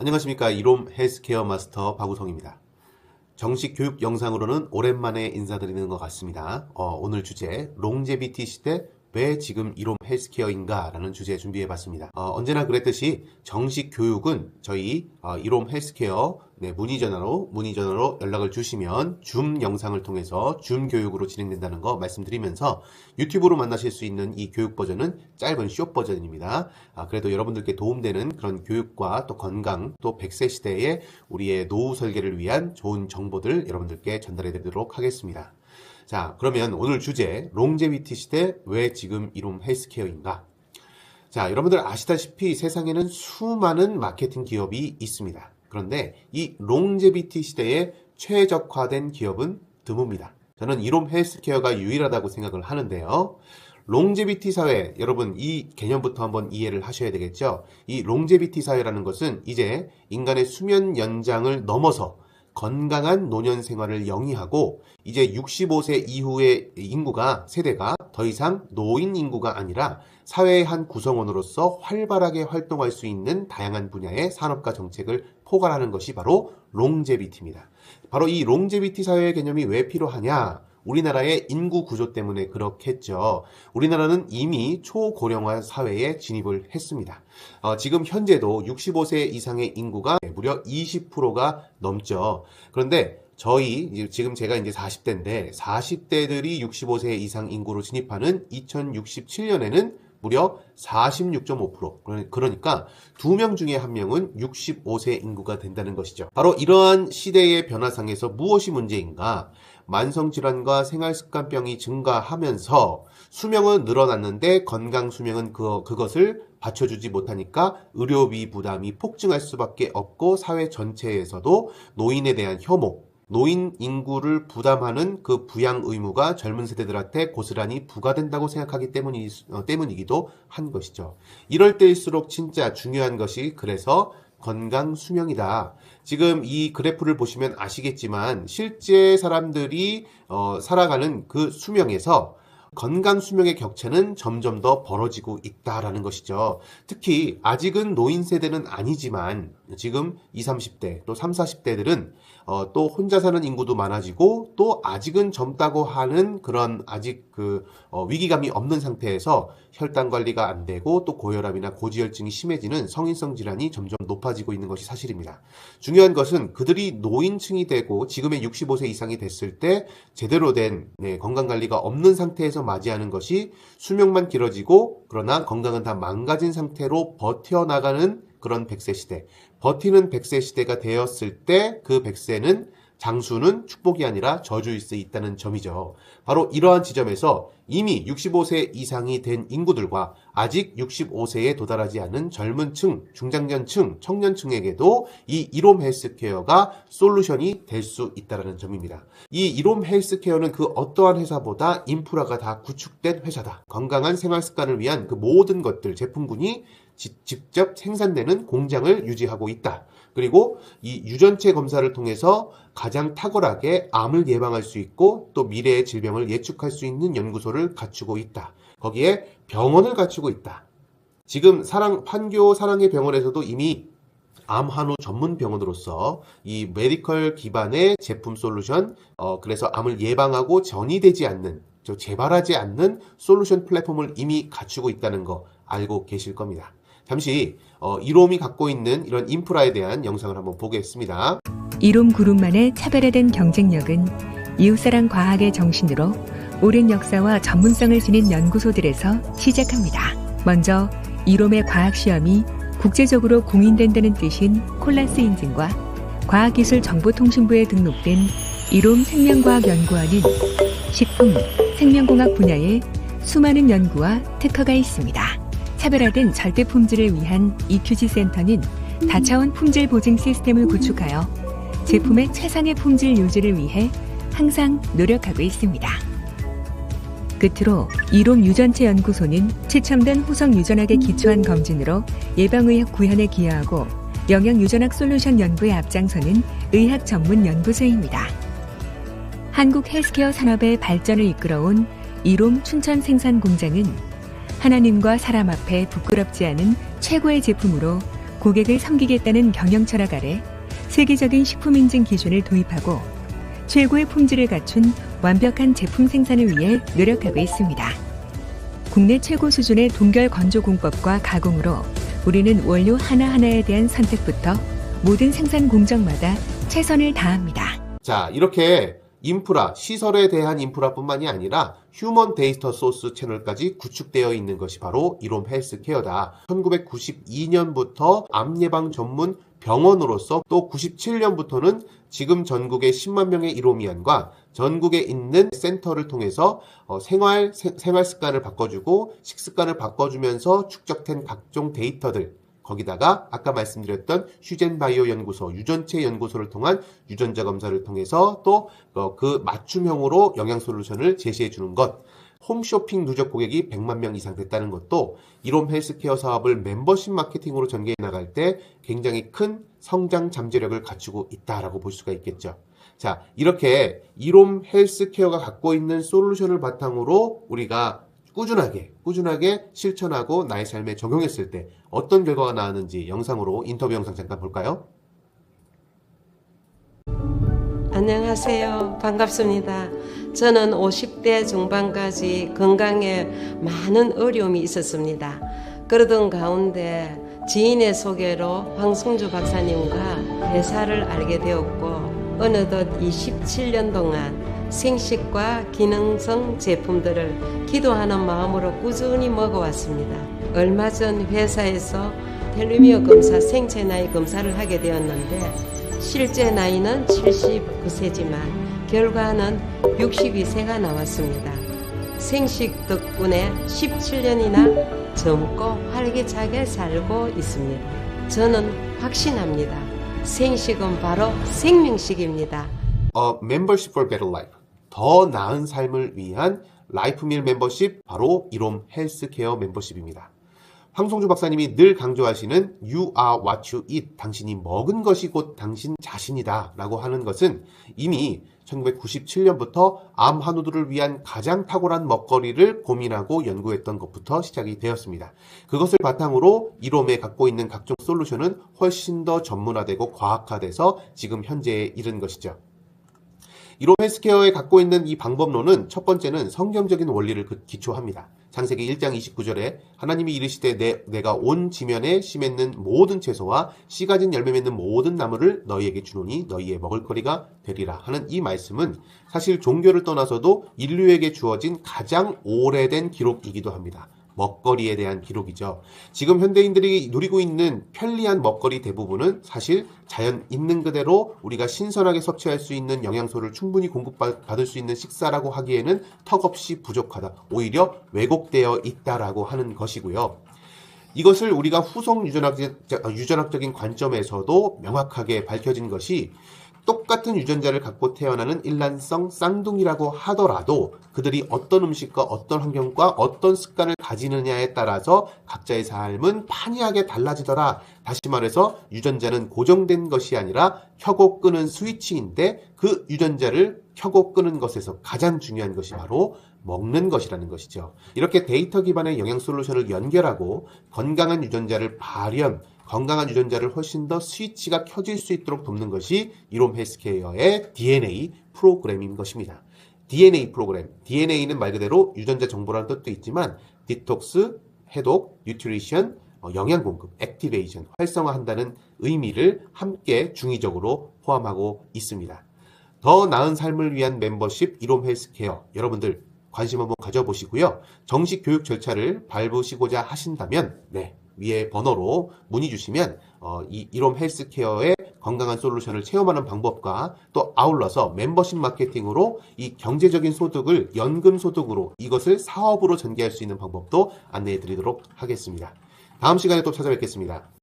안녕하십니까. 이롬 헬스케어 마스터 박우성입니다. 정식 교육 영상으로는 오랜만에 인사드리는 것 같습니다. 오늘 주제 롱제비티 시대 왜 지금 이롬 헬스케어인가 라는 주제 준비해봤습니다. 언제나 그랬듯이 정식 교육은 저희 이롬 헬스케어 문의전화로 연락을 주시면 줌 영상을 통해서 줌 교육으로 진행된다는 거 말씀드리면서 유튜브로 만나실 수 있는 이 교육 버전은 짧은 숏 버전입니다. 그래도 여러분들께 도움되는 그런 교육과 또 건강 또 100세 시대의 우리의 노후 설계를 위한 좋은 정보들 여러분들께 전달해 드리도록 하겠습니다. 자, 그러면 오늘 주제 롱제비티 시대 왜 지금 이롬 헬스케어인가? 자, 여러분들 아시다시피 세상에는 수많은 마케팅 기업이 있습니다. 그런데 이 롱제비티 시대에 최적화된 기업은 드뭅니다. 저는 이롬 헬스케어가 유일하다고 생각을 하는데요. 롱제비티 사회, 여러분 이 개념부터 한번 이해를 하셔야 되겠죠. 이 롱제비티 사회라는 것은 이제 인간의 수면 연장을 넘어서 건강한 노년 생활을 영위하고 이제 65세 이후의 세대가 더 이상 노인 인구가 아니라 사회의 한 구성원으로서 활발하게 활동할 수 있는 다양한 분야의 산업과 정책을 포괄하는 것이 바로 롱제비티입니다. 바로 이 롱제비티 사회의 개념이 왜 필요하냐? 우리나라의 인구 구조 때문에 그렇겠죠. 우리나라는 이미 초고령화 사회에 진입을 했습니다. 지금 현재도 65세 이상의 인구가 무려 20%가 넘죠. 그런데 지금 제가 이제 40대인데 40대들이 65세 이상 인구로 진입하는 2067년에는 무려 46.5%. 그러니까 2명 중에 1명은 65세 인구가 된다는 것이죠. 바로 이러한 시대의 변화상에서 무엇이 문제인가? 만성질환과 생활습관병이 증가하면서 수명은 늘어났는데 건강 수명은 그것을 받쳐주지 못하니까 의료비 부담이 폭증할 수밖에 없고 사회 전체에서도 노인에 대한 혐오, 노인 인구를 부담하는 그 부양 의무가 젊은 세대들한테 고스란히 부과된다고 생각하기 때문이기도 한 것이죠. 이럴 때일수록 진짜 중요한 것이 그래서 건강 수명이다. 지금 이 그래프를 보시면 아시겠지만 실제 사람들이 살아가는 그 수명에서 건강 수명의 격차는 점점 더 벌어지고 있다라는 것이죠. 특히 아직은 노인 세대는 아니지만 지금 20, 30대 또 30, 40대들은 또 혼자 사는 인구도 많아지고 또 아직은 젊다고 하는 그런 아직 위기감이 없는 상태에서 혈당 관리가 안 되고 또 고혈압이나 고지혈증이 심해지는 성인성 질환이 점점 높아지고 있는 것이 사실입니다. 중요한 것은 그들이 노인층이 되고 지금의 65세 이상이 됐을 때 제대로 된 건강 관리가 없는 상태에서 맞이하는 것이 수명만 길어지고 그러나 건강은 다 망가진 상태로 버텨나가는 그런 100세 시대. 버티는 100세 시대가 되었을 때 그 100세는 장수는 축복이 아니라 저주일 수 있다는 점이죠. 바로 이러한 지점에서 이미 65세 이상이 된 인구들과 아직 65세에 도달하지 않은 젊은 층, 중장년층, 청년층에게도 이 이롬 헬스케어가 솔루션이 될 수 있다는 점입니다. 이 이롬 헬스케어는 그 어떠한 회사보다 인프라가 다 구축된 회사다. 건강한 생활 습관을 위한 그 모든 것들, 제품군이 직접 생산되는 공장을 유지하고 있다. 그리고 이 유전체 검사를 통해서 가장 탁월하게 암을 예방할 수 있고 또 미래의 질병을 예측할 수 있는 연구소를 갖추고 있다. 거기에 병원을 갖추고 있다. 지금 판교 사랑의 병원에서도 이미 암 환우 전문 병원으로서 이 메디컬 기반의 제품 솔루션, 그래서 암을 예방하고 전이되지 않는, 재발하지 않는 솔루션 플랫폼을 이미 갖추고 있다는 거 알고 계실 겁니다. 잠시 이롬이 갖고 있는 이런 인프라에 대한 영상을 한번 보겠습니다. 이롬 그룹만의 차별화된 경쟁력은 이웃사랑 과학의 정신으로 오랜 역사와 전문성을 지닌 연구소들에서 시작합니다. 먼저 이롬의 과학시험이 국제적으로 공인된다는 뜻인 콜라스 인증과 과학기술정보통신부에 등록된 이롬 생명과학연구원은 식품, 생명공학 분야에 수많은 연구와 특허가 있습니다. 차별화된 절대 품질을 위한 EQG 센터는 다차원 품질 보증 시스템을 구축하여 제품의 최상의 품질 유지를 위해 항상 노력하고 있습니다. 끝으로 이롬 유전체 연구소는 최첨단 호성 유전학에 기초한 검진으로 예방의학 구현에 기여하고 영양 유전학 솔루션 연구에 앞장서는 의학 전문 연구소입니다. 한국 헬스케어 산업의 발전을 이끌어온 이롬 춘천 생산 공장은 하나님과 사람 앞에 부끄럽지 않은 최고의 제품으로 고객을 섬기겠다는 경영 철학 아래 세계적인 식품 인증 기준을 도입하고 최고의 품질을 갖춘 완벽한 제품 생산을 위해 노력하고 있습니다. 국내 최고 수준의 동결 건조 공법과 가공으로 우리는 원료 하나하나에 대한 선택부터 모든 생산 공정마다 최선을 다합니다. 자, 이렇게 인프라, 시설에 대한 인프라뿐만이 아니라 휴먼 데이터 소스 채널까지 구축되어 있는 것이 바로 이롬 헬스케어다. 1992년부터 암 예방 전문 병원으로서 또 97년부터는 지금 전국의 10만 명의 이로미안과 전국에 있는 센터를 통해서 생활 습관을 바꿔주고 식습관을 바꿔주면서 축적된 각종 데이터들, 거기다가 아까 말씀드렸던 휴젠바이오 연구소, 유전체 연구소를 통한 유전자 검사를 통해서 또 그 맞춤형으로 영양 솔루션을 제시해 주는 것, 홈쇼핑 누적 고객이 100만 명 이상 됐다는 것도 이롬 헬스케어 사업을 멤버십 마케팅으로 전개해 나갈 때 굉장히 큰 성장 잠재력을 갖추고 있다라고 볼 수가 있겠죠. 자, 이렇게 이롬 헬스케어가 갖고 있는 솔루션을 바탕으로 우리가 꾸준하게 실천하고 나의 삶에 적용했을 때 어떤 결과가 나왔는지 영상으로 인터뷰 영상 잠깐 볼까요? 안녕하세요. 반갑습니다. 저는 50대 중반까지 건강에 많은 어려움이 있었습니다. 그러던 가운데 지인의 소개로 황승주 박사님과 회사를 알게 되었고 어느덧 27년 동안 생식과 기능성 제품들을 기도하는 마음으로 꾸준히 먹어왔습니다. 얼마 전 회사에서 텔레미어 검사, 생체 나이 검사를 하게 되었는데 실제 나이는 79세지만 결과는 62세가 나왔습니다. 생식 덕분에 17년이나 젊고 활기차게 살고 있습니다. 저는 확신합니다. 생식은 바로 생명식입니다. Membership for Better Life, 더 나은 삶을 위한 라이프밀 멤버십, 바로 이롬 헬스케어 멤버십입니다. 황성주 박사님이 늘 강조하시는 You are what you eat, 당신이 먹은 것이 곧 당신 자신이다 라고 하는 것은 이미 1997년부터 암 환우들을 위한 가장 탁월한 먹거리를 고민하고 연구했던 것부터 시작이 되었습니다. 그것을 바탕으로 이롬에 갖고 있는 각종 솔루션은 훨씬 더 전문화되고 과학화돼서 지금 현재에 이른 것이죠. 이롬 헬스케어에 갖고 있는 이 방법론은 첫 번째는 성경적인 원리를 기초합니다. 창세기 1장 29절에 하나님이 이르시되 내가 온 지면에 씨 맺는 모든 채소와 씨 가진 열매 맺는 모든 나무를 너희에게 주노니 너희의 먹을거리가 되리라 하는 이 말씀은 사실 종교를 떠나서도 인류에게 주어진 가장 오래된 기록이기도 합니다. 먹거리에 대한 기록이죠. 지금 현대인들이 누리고 있는 편리한 먹거리 대부분은 사실 자연 있는 그대로 우리가 신선하게 섭취할 수 있는 영양소를 충분히 공급받을 수 있는 식사라고 하기에는 턱없이 부족하다. 오히려 왜곡되어 있다라고 하는 것이고요. 이것을 우리가 후속 유전학적인 관점에서도 명확하게 밝혀진 것이 똑같은 유전자를 갖고 태어나는 일란성 쌍둥이라고 하더라도 그들이 어떤 음식과 어떤 환경과 어떤 습관을 가지느냐에 따라서 각자의 삶은 판이하게 달라지더라. 다시 말해서 유전자는 고정된 것이 아니라 켜고 끄는 스위치인데 그 유전자를 켜고 끄는 것에서 가장 중요한 것이 바로 먹는 것이라는 것이죠. 이렇게 데이터 기반의 영양 솔루션을 연결하고 건강한 유전자를 발현, 건강한 유전자를 훨씬 더 스위치가 켜질 수 있도록 돕는 것이 이롬 헬스케어의 DNA 프로그램인 것입니다. DNA 프로그램, DNA는 말 그대로 유전자 정보라는 뜻도 있지만 디톡스, 해독, 뉴트리션, 영양 공급, 액티베이션, 활성화한다는 의미를 함께 중의적으로 포함하고 있습니다. 더 나은 삶을 위한 멤버십 이롬 헬스케어, 여러분들 관심 한번 가져보시고요. 정식 교육 절차를 밟으시고자 하신다면 위에 번호로 문의 주시면 이롬 헬스케어의 건강한 솔루션을 체험하는 방법과 또 아울러서 멤버십 마케팅으로 이 경제적인 소득을 연금 소득으로 이것을 사업으로 전개할 수 있는 방법도 안내해 드리도록 하겠습니다. 다음 시간에 또 찾아뵙겠습니다.